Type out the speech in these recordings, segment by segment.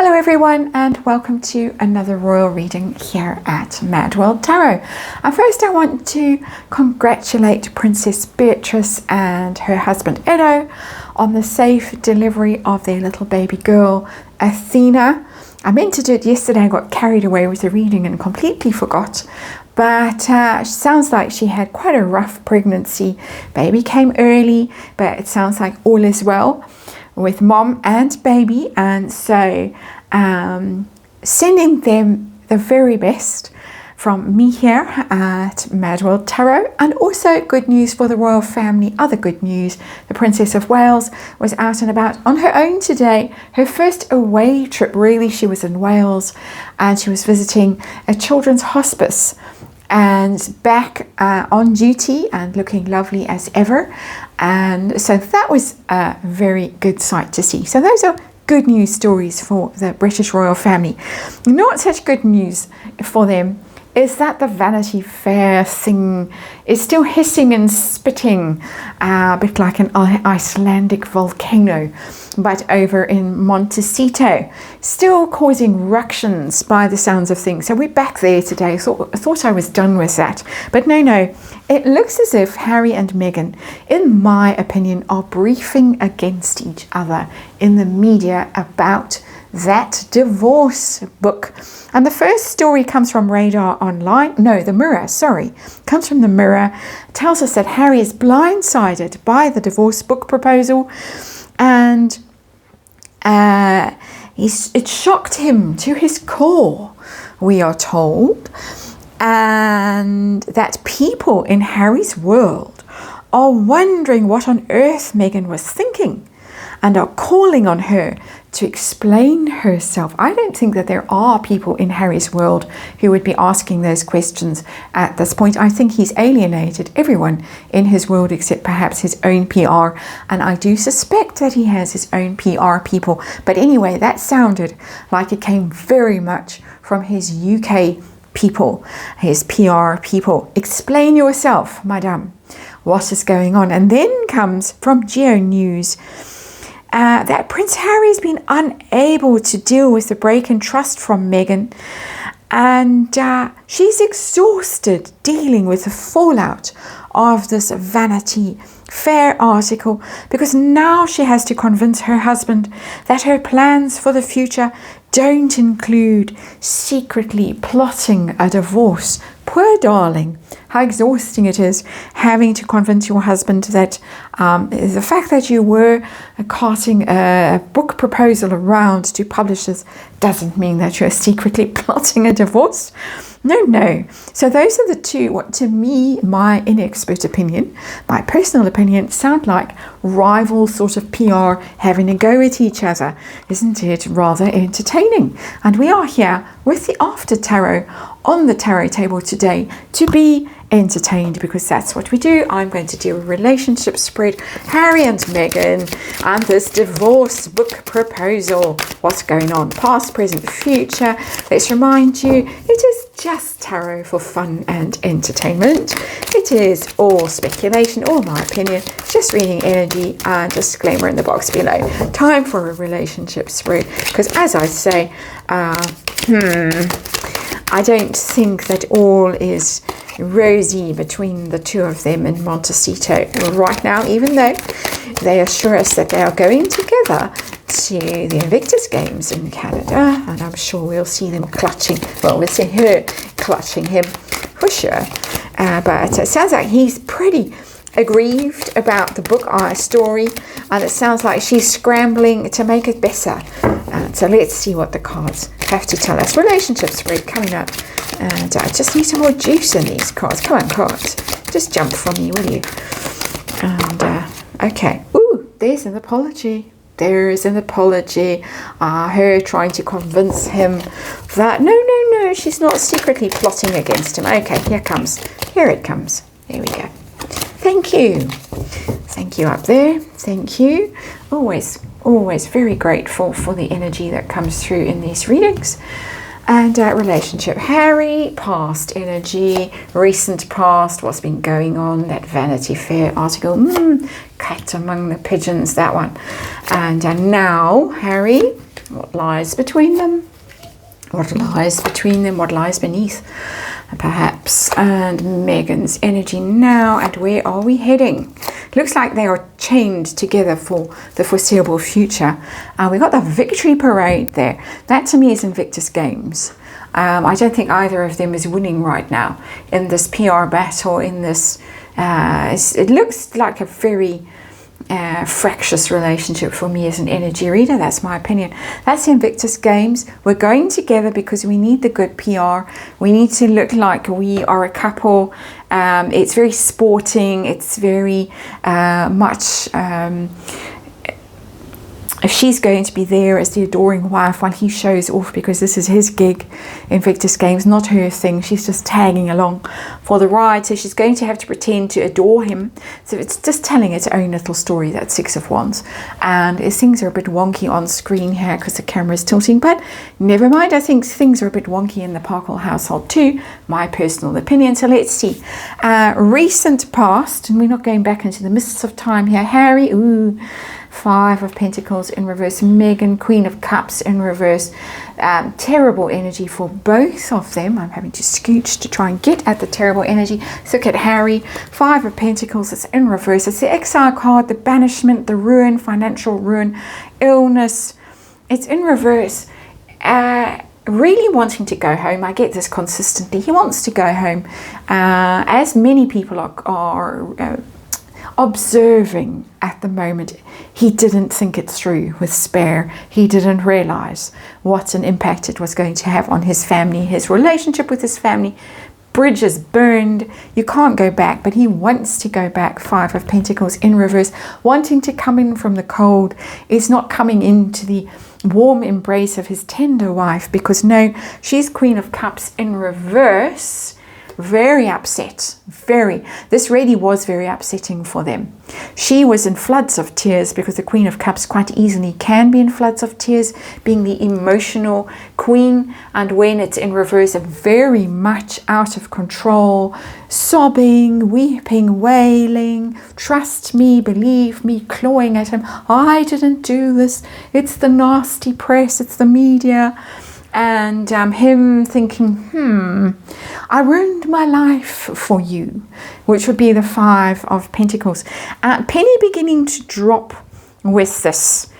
Hello everyone and welcome to another royal reading here at MadWorldTarot. And first I want to congratulate Princess Beatrice and her husband Edo on the safe delivery of their little baby girl Athena. I meant to do it yesterday, I got carried away with the reading and completely forgot. But sounds like she had quite a rough pregnancy. Baby came early, but it sounds like all is well with mom and baby, and so sending them the very best from me here at MadWorldTarot. And also good news for the royal family, other good news. The Princess of Wales was out and about on her own today. Her first away trip, really. She was in Wales and she was visiting a children's hospice and back on duty and looking lovely as ever. And so that was a very good sight to see. So those are good news stories for the British royal family. Not such good news for them is that the Vanity Fair thing is still hissing and spitting, a bit like an Icelandic volcano, but over in Montecito, still causing ructions by the sounds of things. So we're back there today. I thought I was done with that, but no. It looks as if Harry and Meghan, in my opinion, are briefing against each other in the media about that divorce book. And the first story comes from Radar Online. No, the Mirror, sorry. Comes from the Mirror. Tells us that Harry is blindsided by the divorce book proposal. And it shocked him to his core, we are told. And that people in Harry's world are wondering what on earth Meghan was thinking and are calling on her to explain herself. I don't think that there are people in Harry's world who would be asking those questions at this point. I think he's alienated everyone in his world except perhaps his own PR, and I do suspect that he has his own PR people. But anyway, that sounded like it came very much from his UK people, his PR people. Explain yourself, madame. What is going on? And then comes from Geo News that Prince Harry's been unable to deal with the break in trust from Meghan, and she's exhausted dealing with the fallout of this Vanity Fair article, because now she has to convince her husband that her plans for the future don't include secretly plotting a divorce. Poor darling, how exhausting it is having to convince your husband that the fact that you were carting a book proposal around to publishers doesn't mean that you're secretly plotting a divorce. No. So those are the two, what to me, my inexpert opinion, my personal opinion, sound like rival sort of PR having a go at each other. Isn't it rather entertaining? And we are here with the After Tarot on the tarot table today to be entertained, because that's what we do. I'm going to do a relationship spread, Harry and Meghan, and this divorce book proposal. What's going on? Past, present, future. Let's remind you, it is just tarot for fun and entertainment. It is all speculation, all my opinion, just reading energy, and disclaimer in the box below. Time for a relationship spread, because as I say, I don't think that all is rosy between the two of them in Montecito right now, even though they assure us that they are going together to the Invictus games in Canada, and I'm sure we'll see them clutching, well, we'll see her clutching him for sure. But it sounds like he's pretty aggrieved about the book story, and it sounds like she's scrambling to make it better. So let's see what the cards have to tell us. Relationship spread coming up, and I just need some more juice in these cards. Come on, cards, just jump for me, will you? And okay, ooh, there's an apology. There is an apology. Her trying to convince him that no, she's not secretly plotting against him. Okay, here it comes. There we go. Thank you up there. Thank you. Always very grateful for the energy that comes through in these readings. And relationship, Harry, past energy, recent past, what's been going on, that Vanity Fair article, cat among the pigeons, that one. And now Harry, What lies between them? What lies between them? What lies beneath? Perhaps. And Meghan's energy now. And where are we heading? Looks like they are chained together for the foreseeable future. We got the victory parade there. That to me is Invictus games. I don't think either of them is winning right now in this PR battle, in this it looks like a very fractious relationship for me as an energy reader. That's my opinion. That's the Invictus games. We're going together because we need the good PR. We need to look like we are a couple. It's very sporting. It's very much if she's going to be there as the adoring wife while he shows off, because this is his gig, Invictus games, not her thing. She's just tagging along for the ride, so she's going to have to pretend to adore him. So it's just telling its own little story, that Six of Wands. And things are a bit wonky on screen here because the camera is tilting, but never mind. I think things are a bit wonky in the Parkle household too, my personal opinion. So let's see. Recent past, and we're not going back into the mists of time here. Harry, ooh, Five of Pentacles in reverse. Meghan, Queen of Cups in reverse. Terrible energy for both of them. I'm having to scooch to try and get at the terrible energy. So look at Harry. Five of Pentacles is in reverse. It's the exile card, the banishment, the ruin, financial ruin, illness. It's in reverse. Really wanting to go home. I get this consistently. He wants to go home. As many people are observing at the moment, he didn't think it through with Spare. He didn't realize what an impact it was going to have on his family, his relationship with his family. Bridges burned. You can't go back, but he wants to go back. Five of Pentacles in reverse, wanting to come in from the cold. Is not coming into the warm embrace of his tender wife, because no, she's Queen of Cups in reverse. Very upset, this really was very upsetting for them. She was in floods of tears, because the Queen of Cups quite easily can be in floods of tears, being the emotional queen, and when it's in reverse, very much out of control, sobbing, weeping, wailing, trust me, believe me, clawing at him. I didn't do this, it's the nasty press, it's the media. And him thinking, I ruined my life for you, which would be the Five of Pentacles. Penny beginning to drop with this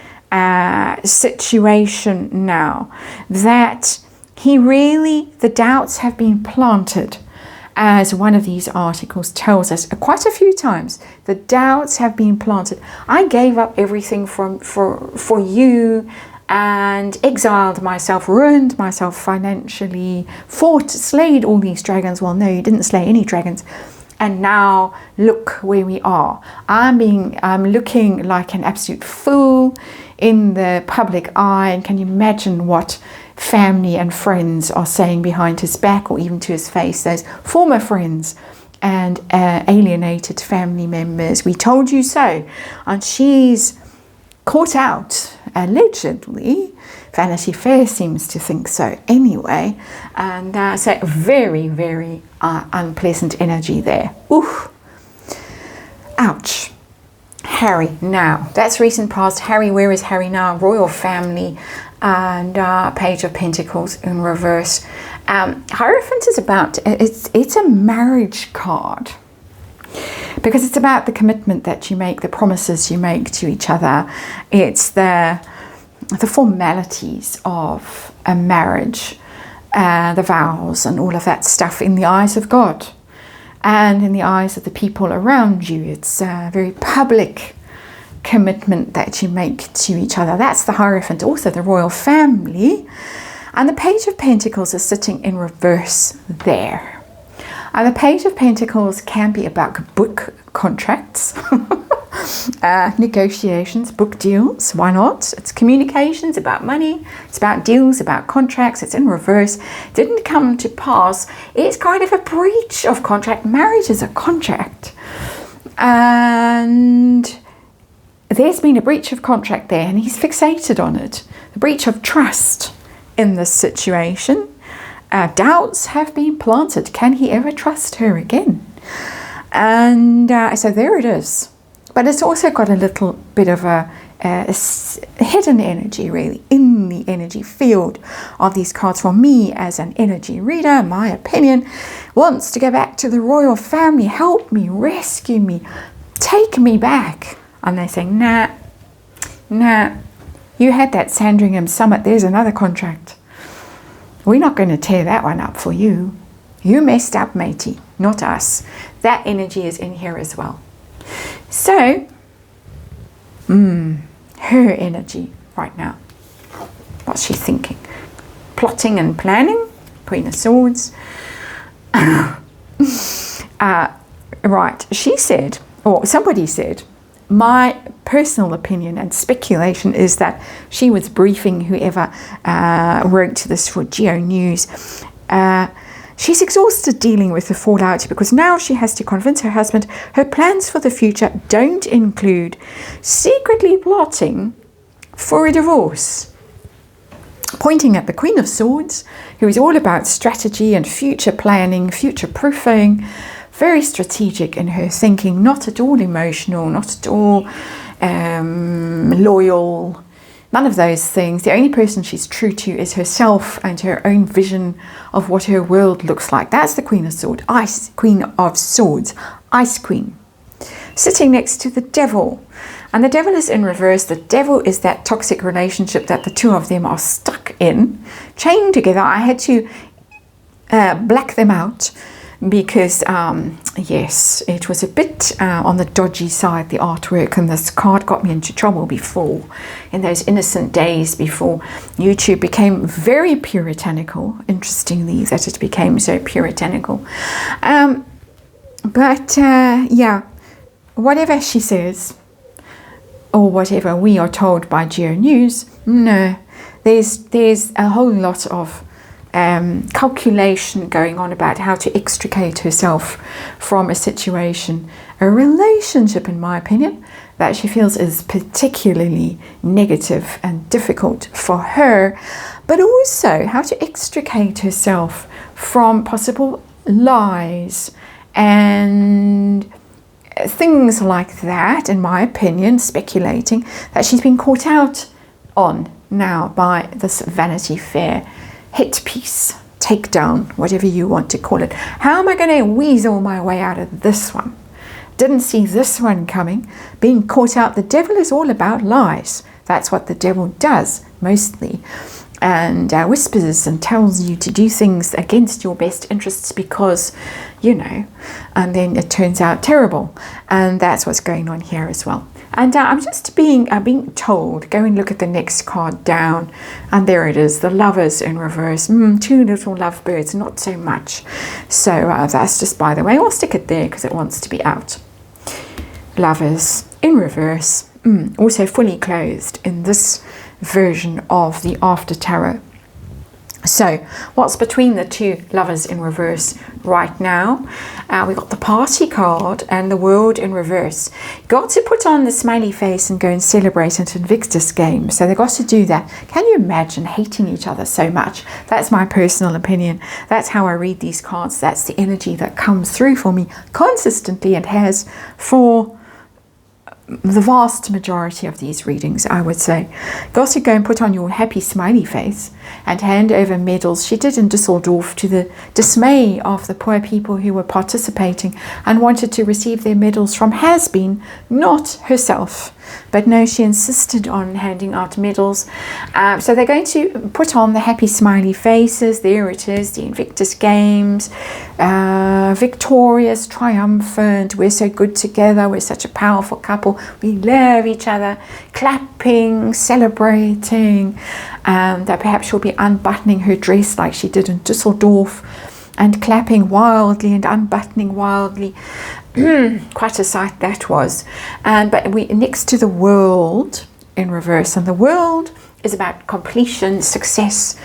situation now, that he really, the doubts have been planted, as one of these articles tells us quite a few times. The doubts have been planted. I gave up everything for you, and exiled myself, ruined myself financially, slayed all these dragons. Well, no, you didn't slay any dragons. And now look where we are. I'm looking like an absolute fool in the public eye. And can you imagine what family and friends are saying behind his back, or even to his face? Those former friends and alienated family members. We told you so. And she's caught out, allegedly. Vanity Fair seems to think so anyway. And so very, very unpleasant energy there. Oof. Ouch. Harry now. That's recent past. Harry, where is Harry now? Royal family. And Page of Pentacles in reverse. Hierophant is about, it's a marriage card. Because it's about the commitment that you make, the promises you make to each other. It's the formalities of a marriage, the vows and all of that stuff in the eyes of God and in the eyes of the people around you. It's a very public commitment that you make to each other. That's the Hierophant, also the royal family. And the Page of Pentacles is sitting in reverse there. And the Page of Pentacles can be about book contracts, negotiations, book deals. Why not? It's communications, about money. It's about deals, about contracts. It's in reverse. Didn't come to pass. It's kind of a breach of contract. Marriage is a contract. And there's been a breach of contract there, and he's fixated on it. The breach of trust in this situation. Doubts have been planted. Can he ever trust her again? And so there it is. But it's also got a little bit of a hidden energy, really, in the energy field of these cards. For me, as an energy reader, my opinion, wants to go back to the royal family, help me, rescue me, take me back. And they say, nah, you had that Sandringham summit, there's another contract. We're not going to tear that one up for you. You messed up, matey, not us. That energy is in here as well. So, her energy right now. What's she thinking? Plotting and planning? Queen of Swords. Right, she said, or somebody said, my personal opinion and speculation is that she was briefing whoever wrote this for Geo News. She's exhausted dealing with the fallout because now she has to convince her husband her plans for the future don't include secretly plotting for a divorce. Pointing at the Queen of Swords, who is all about strategy and future planning, future proofing, very strategic in her thinking, not at all emotional, not at all loyal, none of those things. The only person she's true to is herself and her own vision of what her world looks like. That's the Queen of Swords, Queen of Swords, Ice Queen, sitting next to the Devil. And the Devil is in reverse. The Devil is that toxic relationship that the two of them are stuck in, chained together. I had to black them out because, yes, it was a bit on the dodgy side, the artwork, and this card got me into trouble before, in those innocent days before YouTube became very puritanical. Interestingly, that it became so puritanical. Yeah, whatever she says, or whatever we are told by Geo News, no, there's a whole lot of calculation going on about how to extricate herself from a situation, a relationship, in my opinion, that she feels is particularly negative and difficult for her, but also how to extricate herself from possible lies and things like that, in my opinion, speculating that she's been caught out on now by this Vanity Fair hit piece, takedown, whatever you want to call it. How am I going to weasel my way out of this one? Didn't see this one coming. Being caught out. The devil is all about lies. That's what the devil does, mostly. And whispers and tells you to do things against your best interests because, you know, and then it turns out terrible. And that's what's going on here as well. And I'm just being told, go and look at the next card down, and there it is, the Lovers in reverse. Two little lovebirds, not so much. So that's just by the way. I'll stick it there because it wants to be out. Lovers in reverse, also fully closed in this version of the After Tarot. So what's between the two Lovers in reverse right now? We got the Party card and the World in reverse. Got to put on the smiley face and go and celebrate an Invictus game. So they got to do that. Can you imagine hating each other so much? That's my personal opinion. That's how I read these cards. That's the energy that comes through for me consistently and has for the vast majority of these readings, I would say. Got to go and put on your happy smiley face and hand over medals. She did in Dusseldorf, to the dismay of the poor people who were participating and wanted to receive their medals from has-been, not herself. But no, she insisted on handing out medals. So they're going to put on the happy smiley faces. There it is, the Invictus Games. Victorious, triumphant. We're so good together. We're such a powerful couple. We love each other. Clapping, celebrating. That perhaps she'll be unbuttoning her dress like she did in Dusseldorf, and clapping wildly and unbuttoning wildly. Quite a sight that was. But we next to the World in reverse, and the World is about completion, success,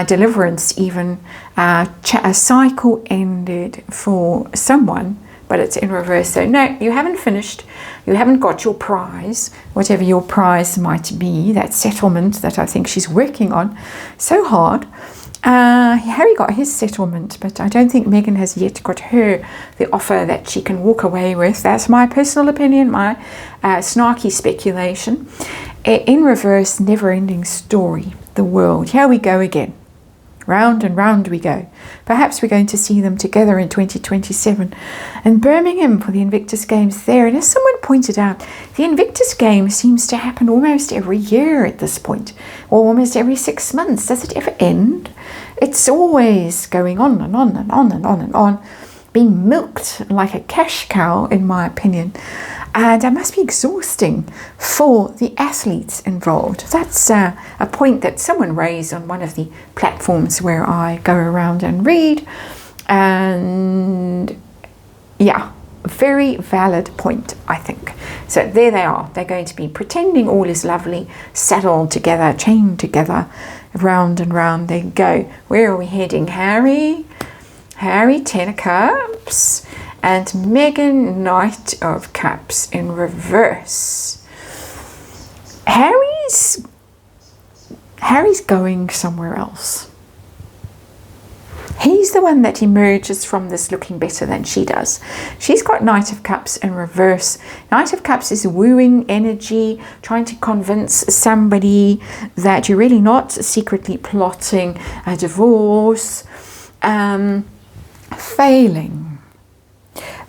deliverance even. A cycle ended for someone, but it's in reverse. So no, you haven't finished. You haven't got your prize, whatever your prize might be, that settlement that I think she's working on so hard. Harry got his settlement, but I don't think Meghan has yet got her the offer that she can walk away with. That's my personal opinion, my snarky speculation. In reverse, never-ending story, the world. Here we go again. Round and round we go. Perhaps we're going to see them together in 2027 in Birmingham for the Invictus Games there. And as someone pointed out, the Invictus Games seems to happen almost every year at this point, or almost every 6 months. Does it ever end? It's always going on and on and on and on and on, being milked like a cash cow, in my opinion. And it must be exhausting for the athletes involved. That's a point that someone raised on one of the platforms where I go around and read. And yeah, very valid point, I think. So there they are. They're going to be pretending all is lovely, saddled together, chained together, round and round they go. Where are we heading, Harry? Harry, 10 of Cups. And Meghan, Knight of Cups in reverse. Harry's going somewhere else. He's the one that emerges from this looking better than she does. She's got Knight of Cups in reverse. Knight of Cups is wooing energy, trying to convince somebody that you're really not secretly plotting a divorce.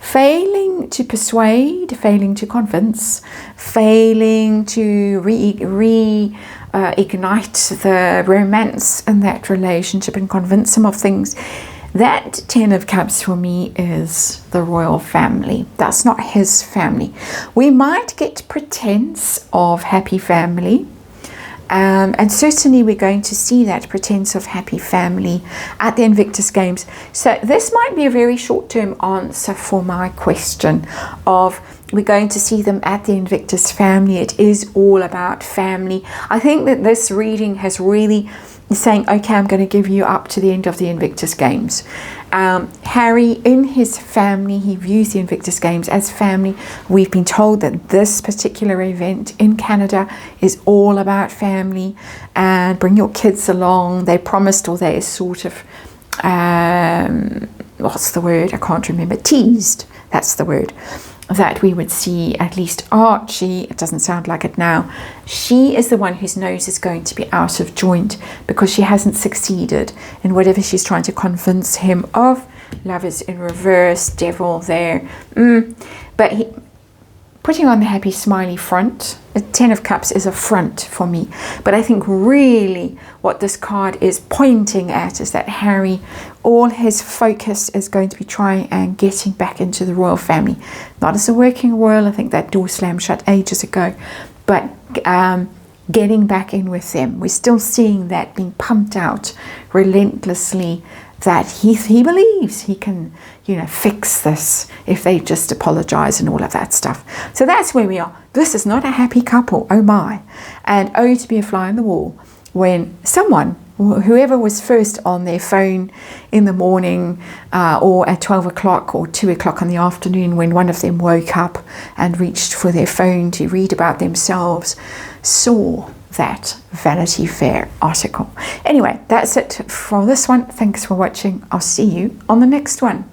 Failing to persuade, failing to convince, failing to reignite the romance in that relationship and convince him of things. That 10 of Cups for me is the royal family. That's not his family. We might get pretense of happy family. And certainly we're going to see that pretense of happy family at the Invictus Games. So this might be a very short-term answer for my question of we're going to see them at the Invictus family. It is all about family. I think that this reading has really saying, okay, I'm going to give you up to the end of the Invictus Games. Harry, in his family, he views the Invictus Games as family. We've been told that this particular event in Canada is all about family, and bring your kids along. They promised, or they sort of, what's the word? I can't remember. Teased, that's the word. That we would see at least Archie. It doesn't sound like it now. She is the one whose nose is going to be out of joint because she hasn't succeeded in whatever she's trying to convince him of. Lovers in reverse, devil there. But he putting on the happy smiley front. The 10 of Cups is a front for me. But I think really what this card is pointing at is that Harry, all his focus is going to be trying and getting back into the royal family. Not as a working royal, I think that door slammed shut ages ago, but getting back in with them. We're still seeing that being pumped out relentlessly, that he believes he can, fix this if they just apologize and all of that stuff. So that's where we are. This is not a happy couple, oh my. And oh, to be a fly on the wall when someone, whoever was first on their phone in the morning or at 12 o'clock or 2 o'clock in the afternoon, when one of them woke up and reached for their phone to read about themselves, saw that Vanity Fair article. Anyway, that's it for this one. Thanks for watching. I'll see you on the next one.